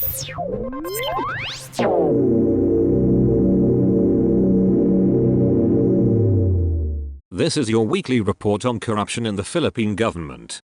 This is your weekly report on corruption in the Philippine government.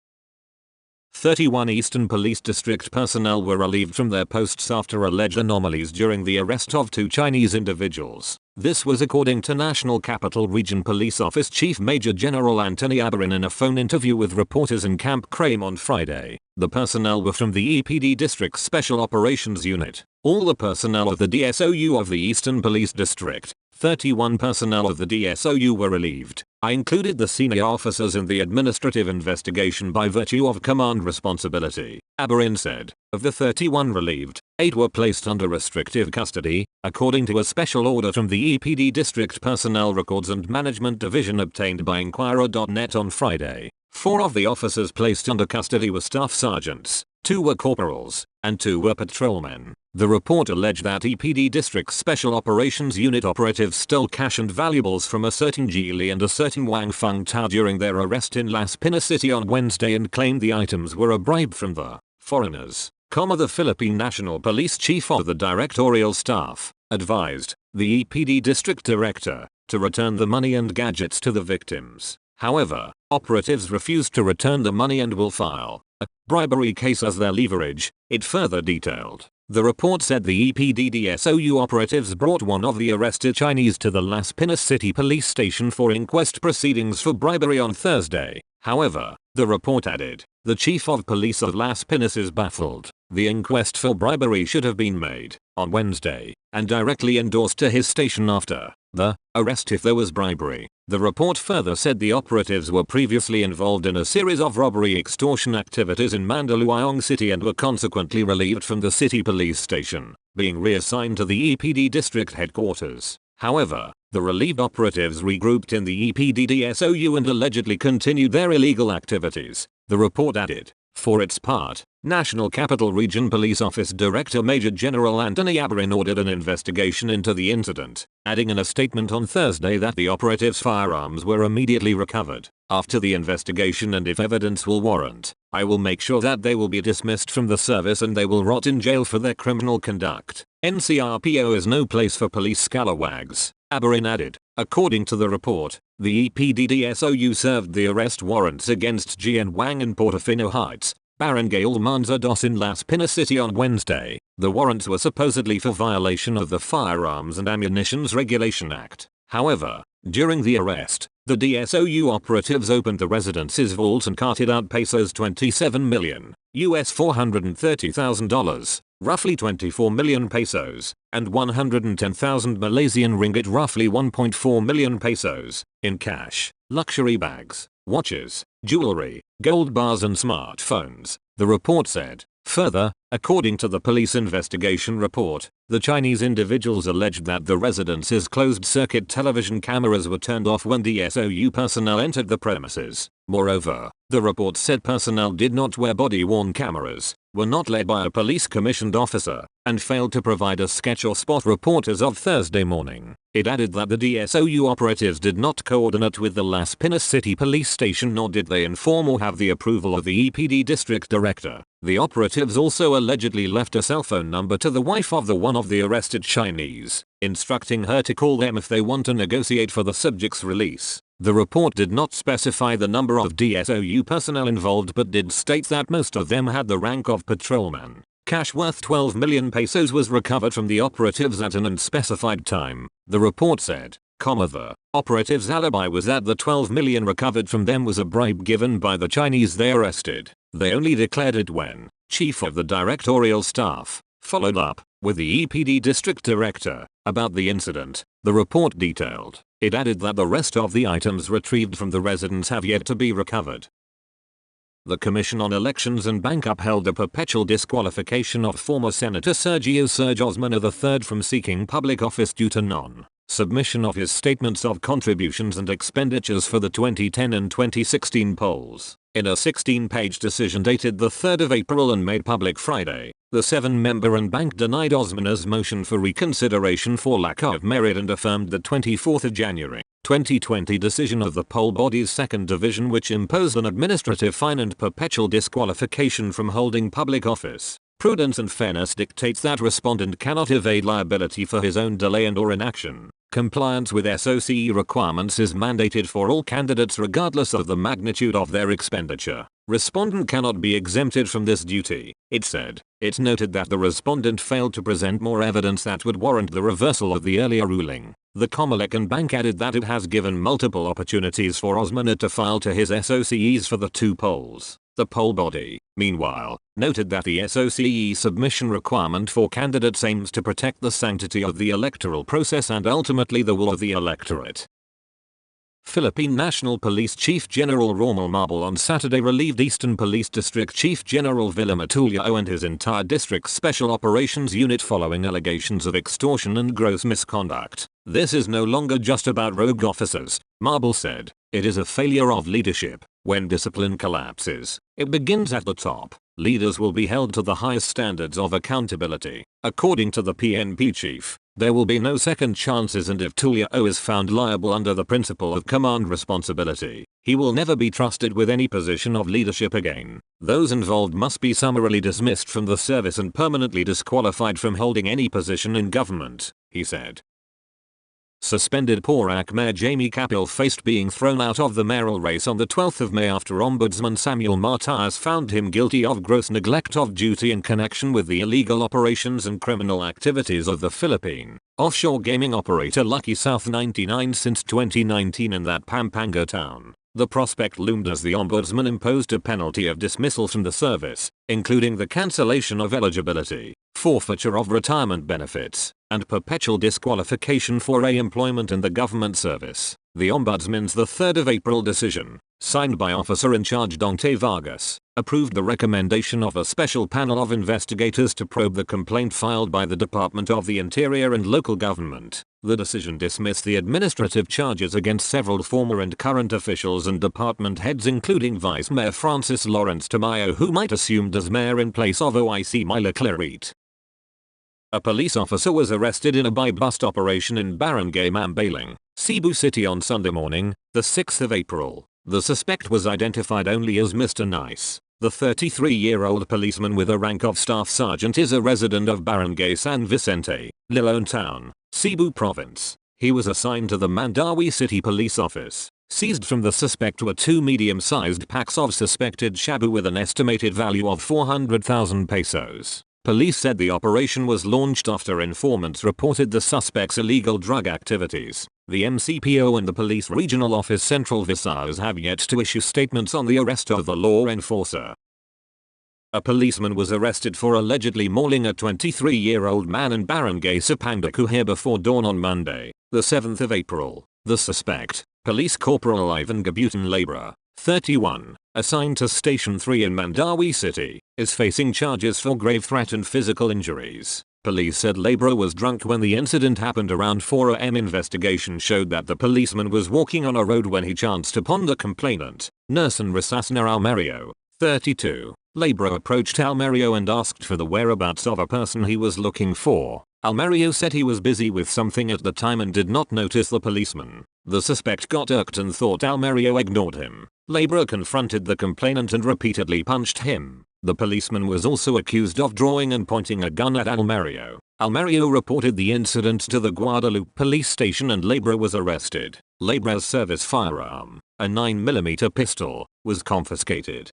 31 Eastern Police District personnel were relieved from their posts after alleged anomalies during the arrest of 2 Chinese individuals. This was according to National Capital Region Police Office Chief Major General Anthony Abarin in a phone interview with reporters in Camp Crame on Friday. The personnel were from the EPD District's Special Operations Unit. All the personnel of the DSOU of the Eastern Police District, 31 personnel of the DSOU were relieved. I included the senior officers in the administrative investigation by virtue of command responsibility, Abarin said. Of the 31 relieved, 8 were placed under restrictive custody, according to a special order from the EPD District Personnel Records and Management Division obtained by Inquirer.net on Friday. 4 of the officers placed under custody were staff sergeants, 2 were corporals, and 2 were patrolmen. The report alleged that EPD District's Special Operations Unit operatives stole cash and valuables from a certain Ji Li and a certain Wang Feng Tao during their arrest in Las Piñas City on Wednesday and claimed the items were a bribe from the foreigners, the Philippine National Police Chief of the Directorial Staff advised the EPD District Director to return the money and gadgets to the victims. However, operatives refused to return the money and will file a bribery case as their leverage, it further detailed. The report said the EPD DSOU operatives brought one of the arrested Chinese to the Las Piñas City Police Station for inquest proceedings for bribery on Thursday. However, the report added, the Chief of Police of Las Piñas is baffled. The inquest for bribery should have been made on Wednesday and directly endorsed to his station after the arrest if there was bribery. The report further said the operatives were previously involved in a series of robbery extortion activities in Mandaluyong City and were consequently relieved from the city police station, being reassigned to the EPD district headquarters. However, the relieved operatives regrouped in the EPD DSOU and allegedly continued their illegal activities, the report added. For its part, National Capital Region Police Office Director Major General Anthony Abarin ordered an investigation into the incident, adding in a statement on Thursday that the operatives' firearms were immediately recovered. After the investigation and if evidence will warrant, I will make sure that they will be dismissed from the service and they will rot in jail for their criminal conduct. NCRPO is no place for police scalawags, Abarin added. According to the report, the EPD DSOU served the arrest warrants against Jian Wang in Portofino Heights, Barangay Almanza Dos in Las Piñas City on Wednesday. The warrants were supposedly for violation of the Firearms and Ammunitions Regulation Act. However, during the arrest, the DSOU operatives opened the residence's vault and carted out pesos 27 million, $430,000, roughly 24 million pesos, and 110,000 Malaysian ringgit, roughly 1.4 million pesos, in cash, luxury bags, watches, jewelry, gold bars and smartphones, the report said. Further, according to the police investigation report, the Chinese individuals alleged that the residence's closed-circuit television cameras were turned off when DSOU personnel entered the premises. Moreover, the report said personnel did not wear body-worn cameras, were not led by a police-commissioned officer, and failed to provide a sketch or spot report as of Thursday morning. It added that the DSOU operatives did not coordinate with the Las Piñas City Police Station, nor did they inform or have the approval of the EPD District Director. The operatives also allegedly left a cell phone number to the wife of one of the arrested Chinese, instructing her to call them if they want to negotiate for the subject's release. The report did not specify the number of DSOU personnel involved but did state that most of them had the rank of patrolman. Cash worth 12 million pesos was recovered from the operatives at an unspecified time, the report said. The operatives' alibi was that the 12 million recovered from them was a bribe given by the Chinese they arrested. They only declared it when Chief of the Directorial Staff followed up with the EPD District Director about the incident, the report detailed. It added that the rest of the items retrieved from the residence have yet to be recovered. The Commission on Elections and Bank upheld the perpetual disqualification of former Senator Sergio Serge Osmana III from seeking public office due to non-submission of his statements of contributions and expenditures for the 2010 and 2016 polls. In a 16-page decision dated the 3rd of April and made public Friday, the 7-member and bank denied Osmana's motion for reconsideration for lack of merit and affirmed the 24th of January 2020 decision of the poll body's second division, which imposed an administrative fine and perpetual disqualification from holding public office. Prudence and fairness dictates that respondent cannot evade liability for his own delay and/or inaction. Compliance with SOCE requirements is mandated for all candidates regardless of the magnitude of their expenditure. Respondent cannot be exempted from this duty, it said. It noted that the respondent failed to present more evidence that would warrant the reversal of the earlier ruling. The Commonwealth Bank added that it has given multiple opportunities for Osman to file to his SOCEs for the two polls. The poll body, meanwhile, noted that the SOCE submission requirement for candidates aims to protect the sanctity of the electoral process and ultimately the will of the electorate. Philippine National Police Chief General Rommel Marbel on Saturday relieved Eastern Police District Chief General Villamor Tulio and his entire district's Special Operations Unit following allegations of extortion and gross misconduct. "This is no longer just about rogue officers," Marbel said. "It is a failure of leadership. When discipline collapses, it begins at the top. Leaders will be held to the highest standards of accountability." According to the PNP chief, there will be no second chances, and if Tulio is found liable under the principle of command responsibility, he will never be trusted with any position of leadership again. Those involved must be summarily dismissed from the service and permanently disqualified from holding any position in government, he said. Suspended Porac Mayor Jamie Capil faced being thrown out of the mayoral race on the 12th of May after Ombudsman Samuel Martires found him guilty of gross neglect of duty in connection with the illegal operations and criminal activities of the Philippine offshore gaming operator Lucky South 99 since 2019 in that Pampanga town. The prospect loomed as the ombudsman imposed a penalty of dismissal from the service, including the cancellation of eligibility, forfeiture of retirement benefits, and perpetual disqualification for employment in the government service. The ombudsman's 3rd of April decision, signed by Officer in Charge Dante Vargas, approved the recommendation of a special panel of investigators to probe the complaint filed by the Department of the Interior and Local Government. The decision dismissed the administrative charges against several former and current officials and department heads, including Vice Mayor Francis Lawrence Tamayo, who might assumed as mayor in place of OIC Mila Claret. A police officer was arrested in a buy-bust operation in Barangay Mambaling, Cebu City on Sunday morning, the 6th of April. The suspect was identified only as Mr. Nice. The 33-year-old policeman with a rank of staff sergeant is a resident of Barangay San Vicente, Liloan Town, Cebu Province. He was assigned to the Mandawi City Police Office. Seized from the suspect were 2 medium-sized packs of suspected shabu with an estimated value of 400,000 pesos. Police said the operation was launched after informants reported the suspect's illegal drug activities. The MCPO and the Police Regional Office Central Visayas have yet to issue statements on the arrest of the law enforcer. A policeman was arrested for allegedly mauling a 23-year-old man in Barangay Sapandacuhir before dawn on Monday, the 7th of April. The suspect, Police Corporal Ivan Gabutan Labra, 31, assigned to Station 3 in Mandawi City, is facing charges for grave threat and physical injuries. Police said Labra was drunk when the incident happened around 4 am. Investigation showed that the policeman was walking on a road when he chanced upon the complainant, Nersan Rasasner Almerio, 32. Labra approached Almerio and asked for the whereabouts of a person he was looking for. Almerio said he was busy with something at the time and did not notice the policeman. The suspect got irked and thought Almerio ignored him. Labra confronted the complainant and repeatedly punched him. The policeman was also accused of drawing and pointing a gun at Almerio. Almerio reported the incident to the Guadalupe police station and Labra was arrested. Labra's service firearm, a 9mm pistol, was confiscated.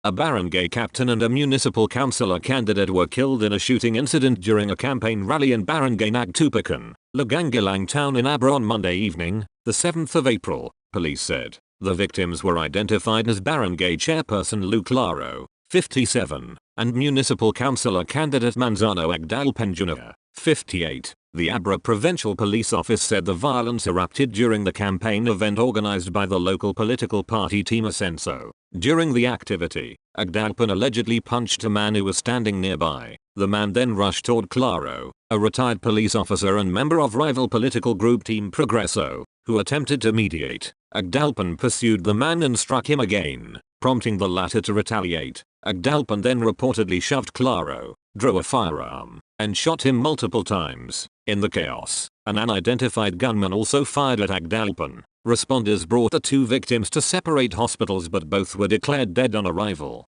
A barangay captain and a municipal councillor candidate were killed in a shooting incident during a campaign rally in Barangay Nagtupakan, Lagangalang town in Abra on Monday evening, the 7th of April, police said. The victims were identified as Barangay Chairperson Lou Claro, 57, and Municipal Councillor candidate Manzano Agdalpan Jr., 58. The Abra Provincial Police Office said the violence erupted during the campaign event organized by the local political party Team Ascenso. During the activity, Agdalpan allegedly punched a man who was standing nearby. The man then rushed toward Claro, a retired police officer and member of rival political group Team Progreso, who attempted to mediate. Agdalpan pursued the man and struck him again, prompting the latter to retaliate. Agdalpan then reportedly shoved Claro, drew a firearm, and shot him multiple times. In the chaos, an unidentified gunman also fired at Agdalpan. Responders brought the 2 victims to separate hospitals but both were declared dead on arrival.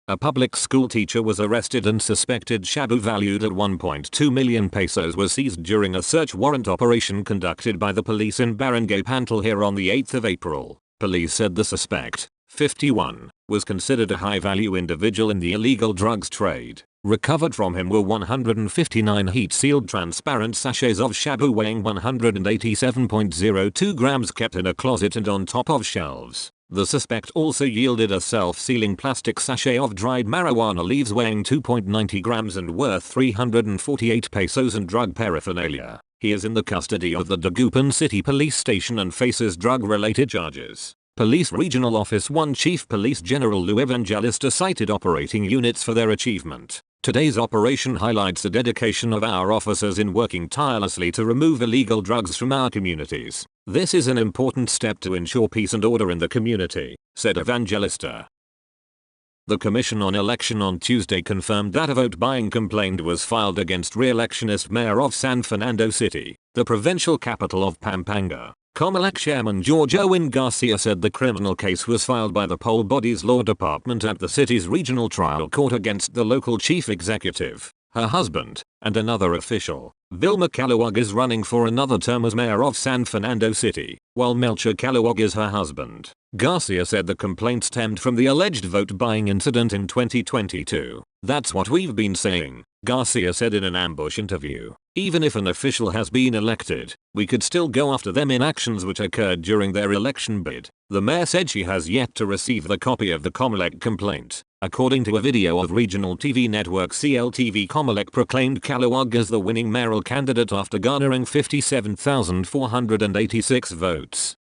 A public school teacher was arrested and suspected shabu valued at 1.2 million pesos was seized during a search warrant operation conducted by the police in Barangay Pantalhir on the 8th of April. Police said the suspect, 51, was considered a high-value individual in the illegal drugs trade. Recovered from him were 159 heat-sealed transparent sachets of shabu weighing 187.02 grams kept in a closet and on top of shelves. The suspect also yielded a self-sealing plastic sachet of dried marijuana leaves weighing 2.90 grams and worth 348 pesos and drug paraphernalia. He is in the custody of the Dagupan City Police Station and faces drug-related charges. Police Regional Office 1 Chief Police General Lou Evangelista cited operating units for their achievement. Today's operation highlights the dedication of our officers in working tirelessly to remove illegal drugs from our communities. This is an important step to ensure peace and order in the community, said Evangelista. The Commission on Election on Tuesday confirmed that a vote-buying complaint was filed against re-electionist mayor of San Fernando City, the provincial capital of Pampanga. COMELEC Chairman George Owen Garcia said the criminal case was filed by the poll body's law department at the city's regional trial court against the local chief executive, her husband, and another official. Vilma Caluwag is running for another term as mayor of San Fernando City, while Melchor Caluwag is her husband. Garcia said the complaint stemmed from the alleged vote-buying incident in 2022. That's what we've been saying, Garcia said in an ambush interview. Even if an official has been elected, we could still go after them in actions which occurred during their election bid. The mayor said she has yet to receive the copy of the COMELEC complaint. According to a video of regional TV network CLTV, COMELEC proclaimed Caluwag as the winning mayoral candidate after garnering 57,486 votes.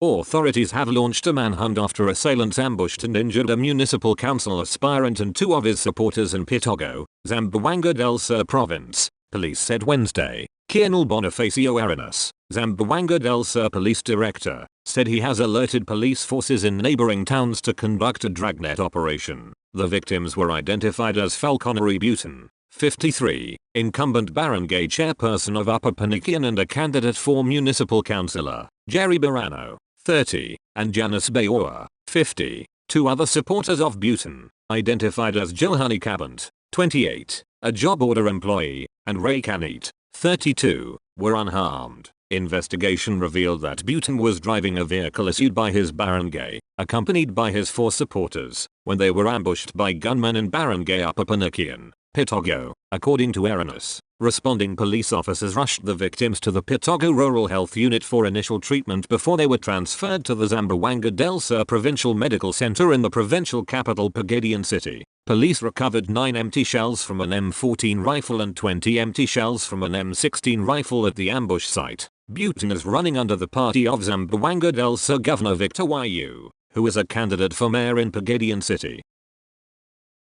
Authorities have launched a manhunt after assailants ambushed and injured a municipal council aspirant and two of his supporters in Pitogo, Zamboanga del Sur province, police said Wednesday. Colonel Bonifacio Arenas, Zamboanga del Sur police director, said he has alerted police forces in neighboring towns to conduct a dragnet operation. The victims were identified as Falconary Butin, 53, incumbent barangay chairperson of Upper Panikian and a candidate for municipal councillor, Jerry Barano, 30, and Janice Bayoa, 50. Two other supporters of Butin, identified as Johani Cabant, 28, a job order employee, and Ray Canete, 32, were unharmed. Investigation revealed that Butin was driving a vehicle issued by his barangay, accompanied by his four supporters, when they were ambushed by gunmen in barangay Upper Panikian, Pitogo, according to Arenas. Responding police officers rushed the victims to the Pitogo Rural Health Unit for initial treatment before they were transferred to the Zamboanga del Sur Provincial Medical Center in the provincial capital Pagadian City. Police recovered 9 empty shells from an M14 rifle and 20 empty shells from an M16 rifle at the ambush site. Butin is running under the party of Zamboanga del Sur Governor Victor Yu, who is a candidate for mayor in Pagadian City.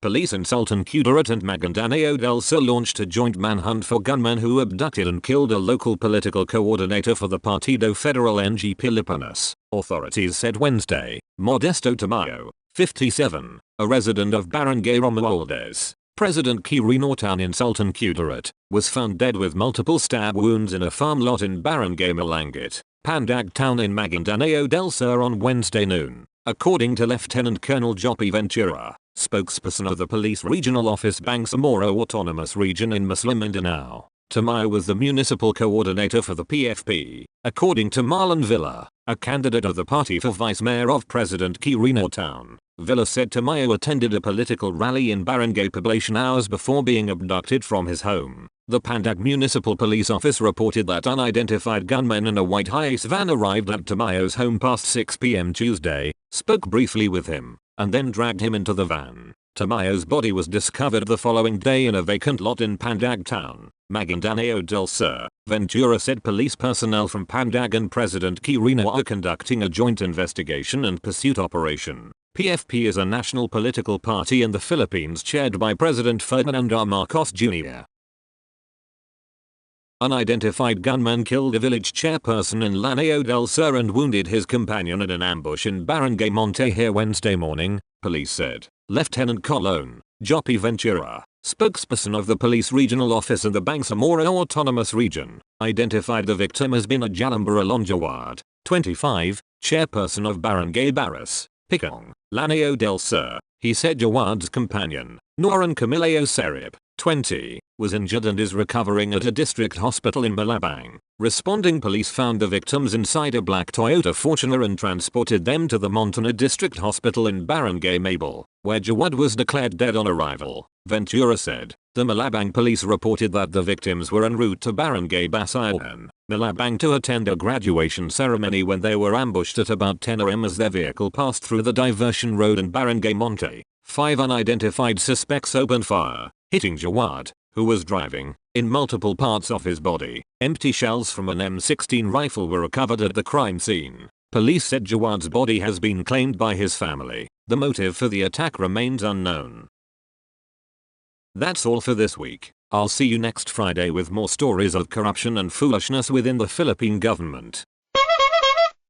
Police in Sultan Kudarat and Maguindanao del Sur launched a joint manhunt for gunmen who abducted and killed a local political coordinator for the Partido Federal NG Pilipinas, authorities said Wednesday. Modesto Tamayo, 57, a resident of Barangay Romualdez, President Quirino Town in Sultan Kudarat, was found dead with multiple stab wounds in a farm lot in Barangay Malangit, Pandag Town in Maguindanao del Sur on Wednesday noon, according to Lieutenant Colonel Joppy Ventura, spokesperson of the Police Regional Office Bangsamoro Autonomous Region in Muslim Mindanao. Tamayo was the municipal coordinator for the PFP, according to Marlon Villa, a candidate of the party for vice mayor of President Quirino Town. Villa said Tamayo attended a political rally in Barangay Poblacion hours before being abducted from his home. The Pandag Municipal Police Office reported that unidentified gunmen in a white Hiace van arrived at Tamayo's home past 6 p.m. Tuesday, spoke briefly with him, and then dragged him into the van. Tamayo's body was discovered the following day in a vacant lot in Pandag Town, Maguindanao del Sur. Ventura said police personnel from Pandag and President Quirino are conducting a joint investigation and pursuit operation. PFP is a national political party in the Philippines chaired by President Ferdinand R. Marcos Jr. Unidentified gunmen killed a village chairperson in Lanao del Sur and wounded his companion in an ambush in Barangay Montehir Wednesday morning, police said. Lieutenant Colon Joppy Ventura, spokesperson of the Police Regional Office in the Bangsamoro Autonomous Region, identified the victim as Bina Jalambara Lonjawad, 25, chairperson of Barangay Barras, Picong, Lanao del Sur. He said Jawad's companion, Noran Camileo Serip, 20, was injured and is recovering at a district hospital in Malabang. Responding police found the victims inside a black Toyota Fortuner and transported them to the Montana District Hospital in Barangay Mabel, where Jawad was declared dead on arrival, Ventura said. The Malabang police reported that the victims were en route to Barangay Basilan, Malabang to attend a graduation ceremony when they were ambushed at about 10 am as their vehicle passed through the diversion road in Barangay Monte. 5 unidentified suspects opened fire, hitting Jawad, who was driving, in multiple parts of his body. Empty shells from an M16 rifle were recovered at the crime scene. Police said Jawad's body has been claimed by his family. The motive for the attack remains unknown. That's all for this week. I'll see you next Friday with more stories of corruption and foolishness within the Philippine government.